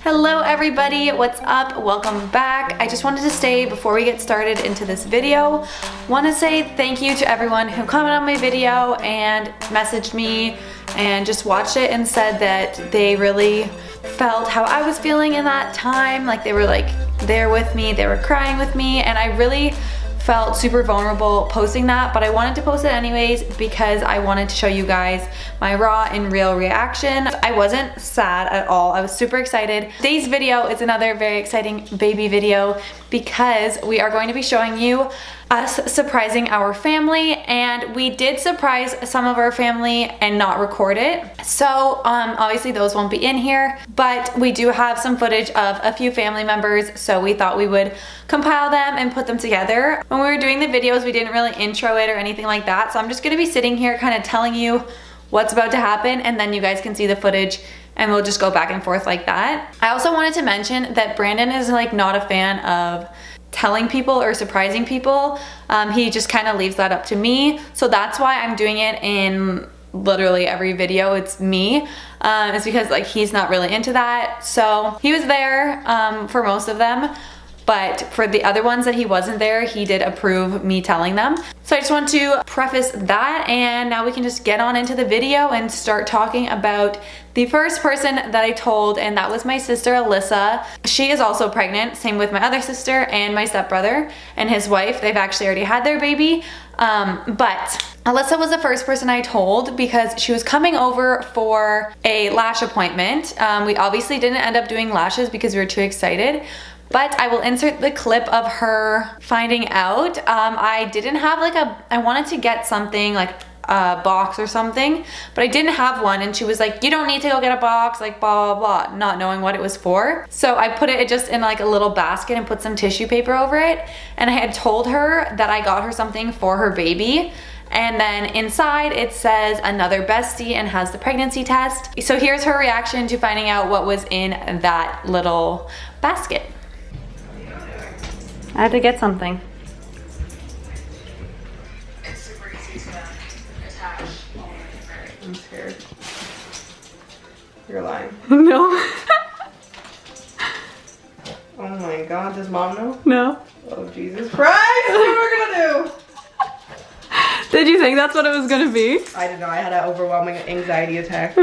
Hello everybody, what's up? Welcome back. I just wanted to say before we get started into this video, want to say thank you to everyone who commented on my video and messaged me and just watched it and said that they really felt how I was feeling in that time. Like they were like there with me, they were crying with me, and I really felt super vulnerable posting that, but I wanted to post it anyways because I wanted to show you guys my raw and real reaction. I wasn't sad at all. I was super excited. Today's video is another very exciting baby video because we are going to be showing you us surprising our family, and we did surprise some of our family and not record it. So obviously those won't be in here, but we do have some footage of a few family members, so we thought we would compile them and put them together. When we were doing the videos, we didn't really intro it or anything like that, so I'm just gonna be sitting here kind of telling you what's about to happen, and then you guys can see the footage and we'll just go back and forth like that. I also wanted to mention that Brandon is like not a fan of telling people or surprising people. He just kind of leaves that up to me, so that's why I'm doing it in literally every video. It's me. It's because like he's not really into that, so he was there for most of them, but for the other ones that he wasn't there, he did approve me telling them. So I just want to preface that, and now we can just get on into the video and start talking about the first person that I told, and that was my sister Allysa. She is also pregnant, same with my other sister and my stepbrother and his wife. They've actually already had their baby, but Allysa was the first person I told because she was coming over for a lash appointment. We obviously didn't end up doing lashes because we were too excited, but I will insert the clip of her finding out. I didn't have like I wanted to get something like a box or something, but I didn't have one, and she was like, you don't need to go get a box, like blah blah blah, not knowing what it was for. So I put it just in like a little basket and put some tissue paper over it, and I had told her that I got her something for her baby. And then inside it says another bestie and has the pregnancy test. So here's her reaction to finding out what was in that little basket. I had to get something. It's super easy to attach. I'm scared. You're lying. No. Oh my god, does mom know? No. Oh Jesus Christ, what are we gonna do? Did you think that's what it was gonna be? I didn't know, I had an overwhelming anxiety attack.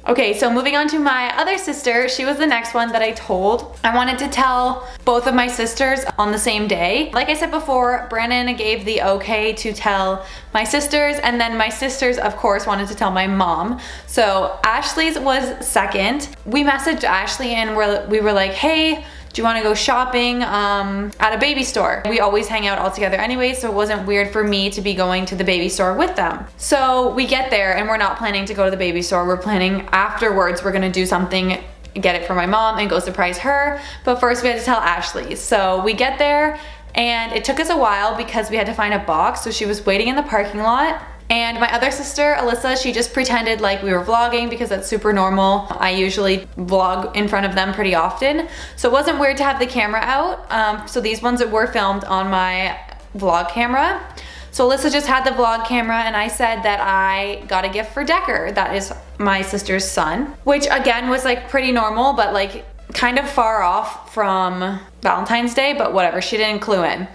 Okay, so moving on to my other sister, she was the next one that I told. I wanted to tell both of my sisters on the same day. Like I said before, Brandon gave the okay to tell my sisters, and then my sisters, of course, wanted to tell my mom. So Ashley's was second. We messaged Ashley and we were like, hey, do you want to go shopping at a baby store? We always hang out all together anyway, so it wasn't weird for me to be going to the baby store with them. So we get there and we're not planning to go to the baby store. We're planning afterwards, we're gonna do something, get it for my mom and go surprise her. But first we had to tell Ashley. So we get there and it took us a while because we had to find a box. So she was waiting in the parking lot. And my other sister, Allysa, she just pretended like we were vlogging because that's super normal. I usually vlog in front of them pretty often, so it wasn't weird to have the camera out. So these ones that were filmed on my vlog camera. So Allysa just had the vlog camera, and I said that I got a gift for Decker. That is my sister's son, which again was like pretty normal, but like kind of far off from Valentine's Day, but whatever, she didn't clue in.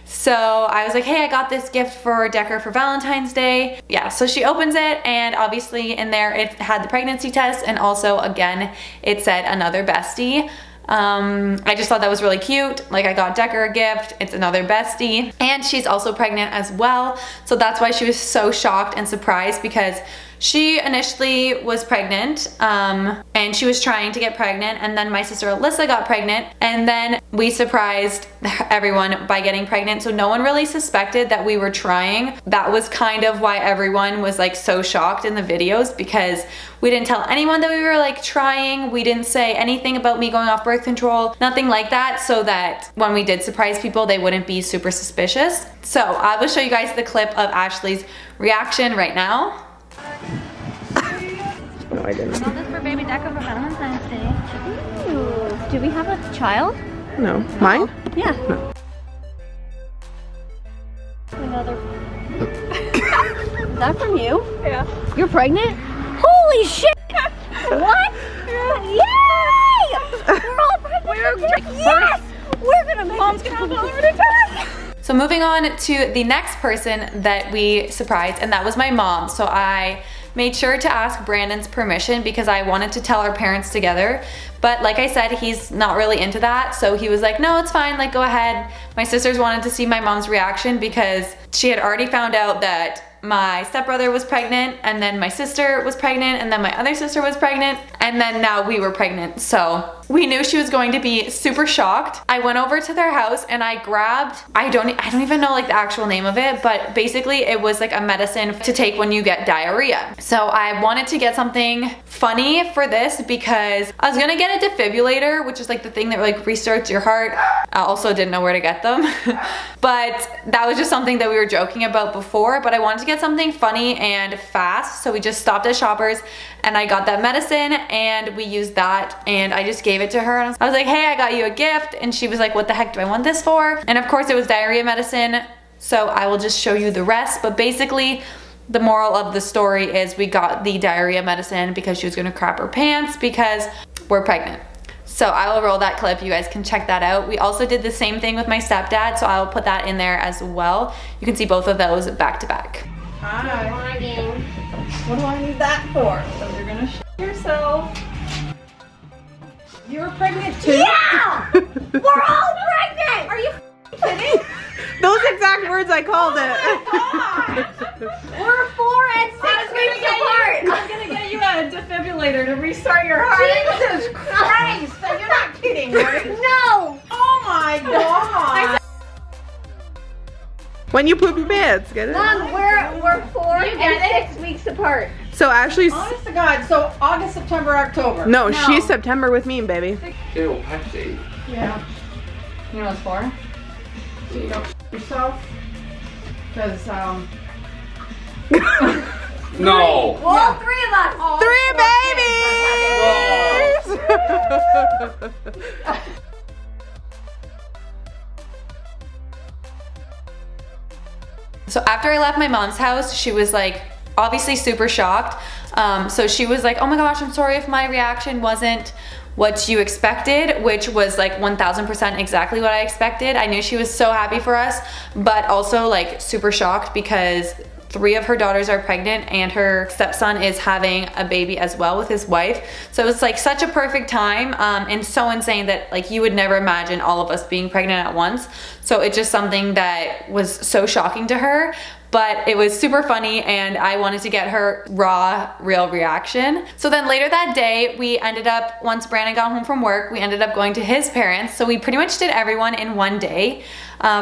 So I was like, hey, I got this gift for Decker for Valentine's Day. Yeah, so she opens it, and obviously in there it had the pregnancy test, and also again it said another bestie. I just thought that was really cute. Like, I got Decker a gift, it's another bestie, and she's also pregnant as well. So that's why she was so shocked and surprised, because she initially was pregnant, and she was trying to get pregnant, and then my sister Allysa got pregnant, and then we surprised everyone by getting pregnant, so no one really suspected that we were trying. That was kind of why everyone was like so shocked in the videos, because we didn't tell anyone that we were like trying. We didn't say anything about me going off birth control, nothing like that, so that when we did surprise people, they wouldn't be super suspicious. So I will show you guys the clip of Ashley's reaction right now. No, I didn't. I got this for baby Decker for Valentine's Day. Ooh. Do we have a child? No. Mine? Yeah. No. Another. Is that from you? Yeah. You're pregnant? Holy shit! What? Yeah. Yay! Yes! We're gonna make Mom's gonna have a heart attack. So moving on to the next person that we surprised, and that was my mom. So I made sure to ask Brandon's permission because I wanted to tell our parents together. But like I said, he's not really into that. So he was like, no, it's fine, like go ahead. My sisters wanted to see my mom's reaction because she had already found out that my stepbrother was pregnant, and then my sister was pregnant, and then my other sister was pregnant, and then now we were pregnant. So we knew she was going to be super shocked. I went over to their house and I grabbed, I don't even know like the actual name of it, but basically it was like a medicine to take when you get diarrhea. So I wanted to get something funny for this because I was gonna get a defibrillator, which is like the thing that like restarts your heart. I also didn't know where to get them, but that was just something that we were joking about before. But I wanted to get something funny and fast, so we just stopped at Shoppers and I got that medicine and we used that, and I just gave it to her. And I was like, hey, I got you a gift, and she was like, what the heck do I want this for? And of course it was diarrhea medicine, so I will just show you the rest. But basically the moral of the story is we got the diarrhea medicine because she was gonna crap her pants because we're pregnant. So I will roll that clip, you guys can check that out. We also did the same thing with my stepdad, so I will put that in there as well. You can see both of those back to back. Hi. What do I need that for? So you're gonna shit yourself. You were pregnant too? Yeah! We're all pregnant! Are you kidding? Those exact words I called it. We're 4 and 6 weeks apart! I'm gonna get you a defibrillator to restart your heart. Jesus Christ! So you're not kidding, right? No! Oh my God! When you poop your pants, get it? Mom, we're 4 and 6 weeks apart. So Ashley's. Honest to God, so August, September, October. No, she's September with me, baby. Ew, Pepsi. Yeah. You know what it's for? So you don't shit yourself. Because, No. Well, all 3 of us! all 3 babies! So after I left my mom's house, she was like obviously super shocked. So she was like, oh my gosh, I'm sorry if my reaction wasn't what you expected, which was like 1000% exactly what I expected. I knew she was so happy for us, but also like super shocked because 3 of her daughters are pregnant and her stepson is having a baby as well with his wife. So it's like such a perfect time, and so insane that like you would never imagine all of us being pregnant at once. So it's just something that was so shocking to her, but it was super funny and I wanted to get her raw, real reaction. So then later that day, we ended up, once Brandon got home from work, we ended up going to his parents. So we pretty much did everyone in one day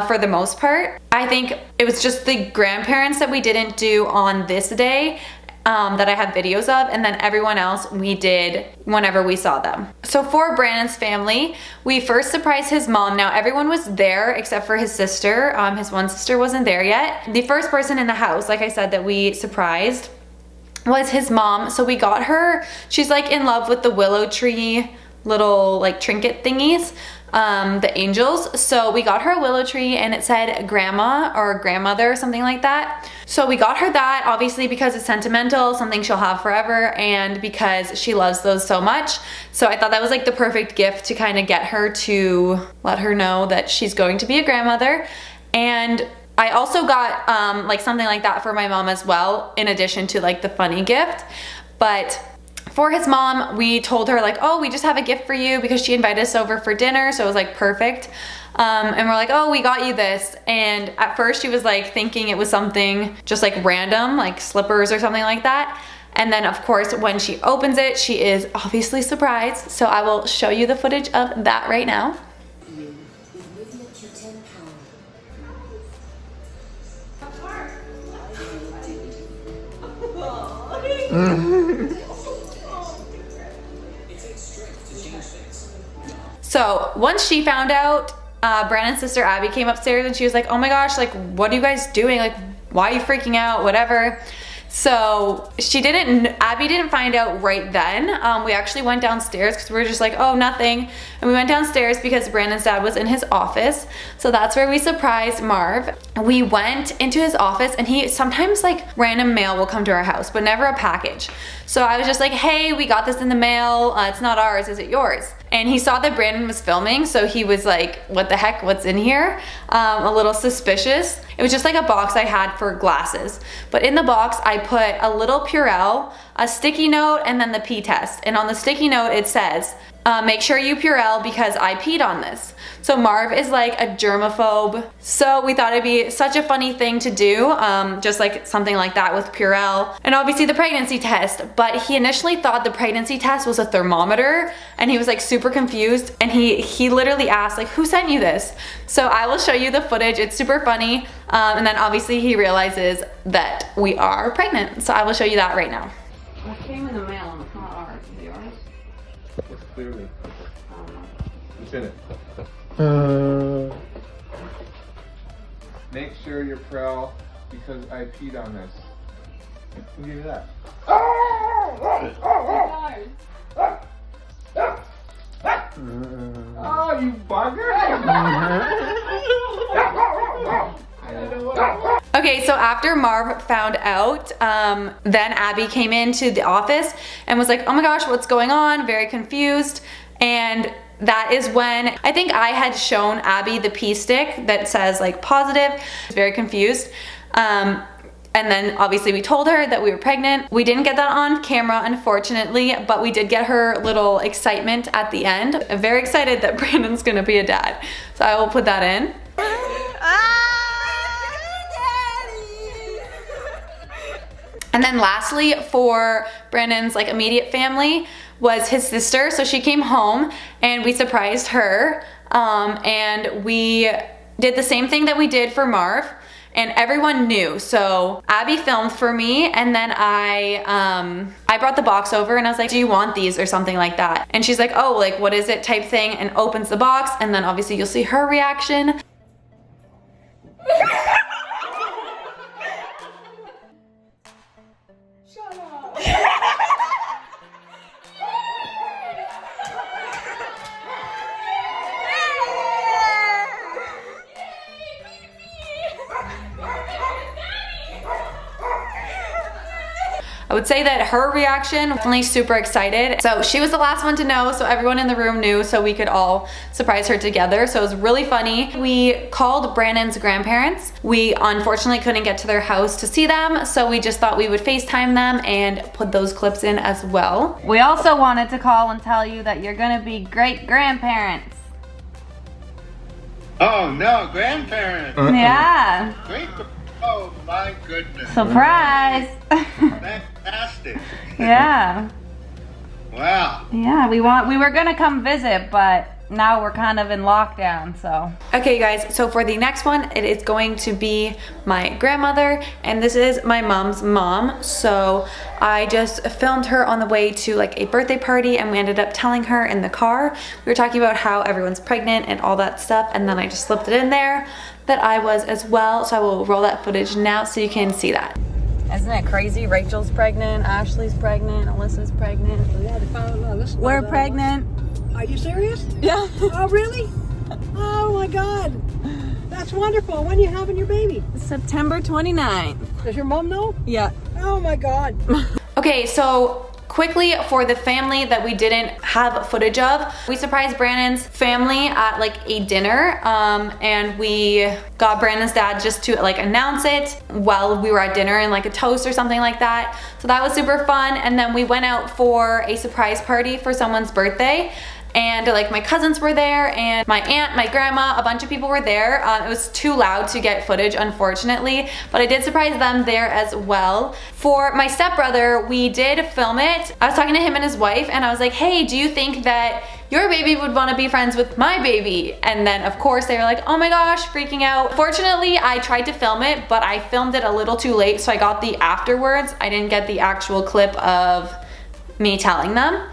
for the most part. I think it was just the grandparents that we didn't do on this day that I have videos of, and then everyone else we did whenever we saw them. So for Brandon's family, we first surprised his mom. Now everyone was there except for his sister. His one sister wasn't there yet. The first person in the house, like I said, that we surprised was his mom. So we got her, she's like in love with the willow tree little like trinket thingies, the angels. So we got her a willow tree and it said grandma or grandmother or something like that. So we got her that, obviously because it's sentimental, something she'll have forever, and because she loves those so much. So I thought that was like the perfect gift to kind of get her to let her know that she's going to be a grandmother. And I also got like something like that for my mom as well, in addition to like the funny gift. But for his mom, we told her like, oh, we just have a gift for you, because she invited us over for dinner, so it was like perfect. And we're like, oh, we got you this. And at first she was like thinking it was something just like random, like slippers or something like that. And then of course when she opens it, she is obviously surprised. So I will show you the footage of that right now. So once she found out, Brandon's sister Abby came upstairs and she was like, oh my gosh, like what are you guys doing? Like why are you freaking out? Whatever. So Abby didn't find out right then. We actually went downstairs because we were just like, oh, nothing. And we went downstairs because Brandon's dad was in his office. So that's where we surprised Marv. We went into his office and he sometimes like random mail will come to our house, but never a package. So I was just like, hey, we got this in the mail. It's not ours, is it yours? and he saw that Brandon was filming, so he was like, what the heck, what's in here? A little suspicious. It was just like a box I had for glasses. But in the box, I put a little Purell, a sticky note, and then the pee test. And on the sticky note, it says, make sure you Purell because I peed on this. So Marv is like a germaphobe. So we thought it'd be such a funny thing to do, just like something like that with Purell. And obviously the pregnancy test, but he initially thought the pregnancy test was a thermometer, and he was like super confused, and he literally asked like, who sent you this? So I will show you the footage, it's super funny. And then obviously he realizes that we are pregnant. So I will show you that right now. What came in the mail and it's not ours, is it yours? It's clearly. What's in it? Make sure you're Purell because I peed on this. Who gave you that? Oh, you bugger! Okay, so after Marv found out, then Abby came into the office and was like, oh my gosh, what's going on? Very confused. And that is when I think I had shown Abby the pee stick that says like positive. Very confused. And then obviously we told her that we were pregnant. We didn't get that on camera, unfortunately, but we did get her little excitement at the end. I'm very excited that Brandon's gonna be a dad. So I will put that in. And then lastly, for Brandon's like immediate family was his sister. So she came home and we surprised her. And we did the same thing that we did for Marv. And everyone knew. So Abby filmed for me, and then I brought the box over and I was like, do you want these or something like that? And she's like, oh, like what is it type thing, and opens the box, and then obviously you'll see her reaction. Shut up! I would say that her reaction, definitely super excited. So she was the last one to know, so everyone in the room knew, so we could all surprise her together. So it was really funny. We called Brandon's grandparents. We unfortunately couldn't get to their house to see them, so we just thought we would FaceTime them and put those clips in as well. We also wanted to call and tell you that you're gonna be great grandparents. Oh no, grandparents! Yeah. Great! Oh my goodness! Surprise. Fantastic! Yeah. Wow! Yeah, we were gonna come visit, but now we're kind of in lockdown, so. Okay guys, so for the next one, it is going to be my grandmother, and this is my mom's mom. So I just filmed her on the way to like a birthday party, and we ended up telling her in the car. We were talking about how everyone's pregnant and all that stuff, and then I just slipped it in there that I was as well. So I will roll that footage now so you can see that. Isn't it crazy? Rachel's pregnant, Ashley's pregnant, Alyssa's pregnant. Yeah, they found out. Listen, We're pregnant. Are you serious? Yeah. Oh, really? Oh my God. That's wonderful. When are you having your baby? September 29th. Does your mom know? Yeah. Oh my God. Okay, so quickly for the family that we didn't have footage of, we surprised Brandon's family at like a dinner, and we got Brandon's dad just to like announce it while we were at dinner in like a toast or something like that. So that was super fun. And then we went out for a surprise party for someone's birthday. And like my cousins were there, and my aunt, my grandma, a bunch of people were there. It was too loud to get footage, unfortunately, but I did surprise them there as well. For my stepbrother, we did film it. I was talking to him and his wife, and I was like, hey, do you think that your baby would want to be friends with my baby? And then of course they were like, oh my gosh, freaking out. Fortunately, I tried to film it, but I filmed it a little too late, so I got the afterwards. I didn't get the actual clip of me telling them.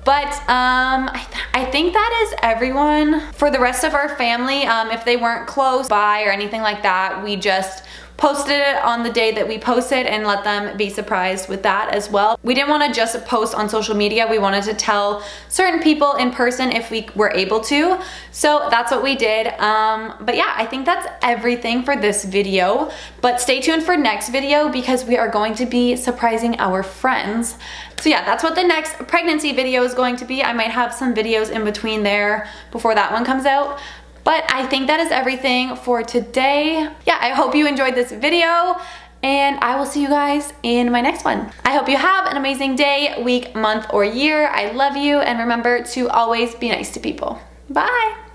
But I think that is everyone. For the rest of our family, if they weren't close by or anything like that, we just posted it on the day that we posted and let them be surprised with that as well. We didn't want to just post on social media. We wanted to tell certain people in person if we were able to. So that's what we did. But yeah, I think that's everything for this video. But stay tuned for next video because we are going to be surprising our friends. So yeah, that's what the next pregnancy video is going to be. I might have some videos in between there before that one comes out. But I think that is everything for today. Yeah, I hope you enjoyed this video and I will see you guys in my next one. I hope you have an amazing day, week, month, or year. I love you and remember to always be nice to people. Bye.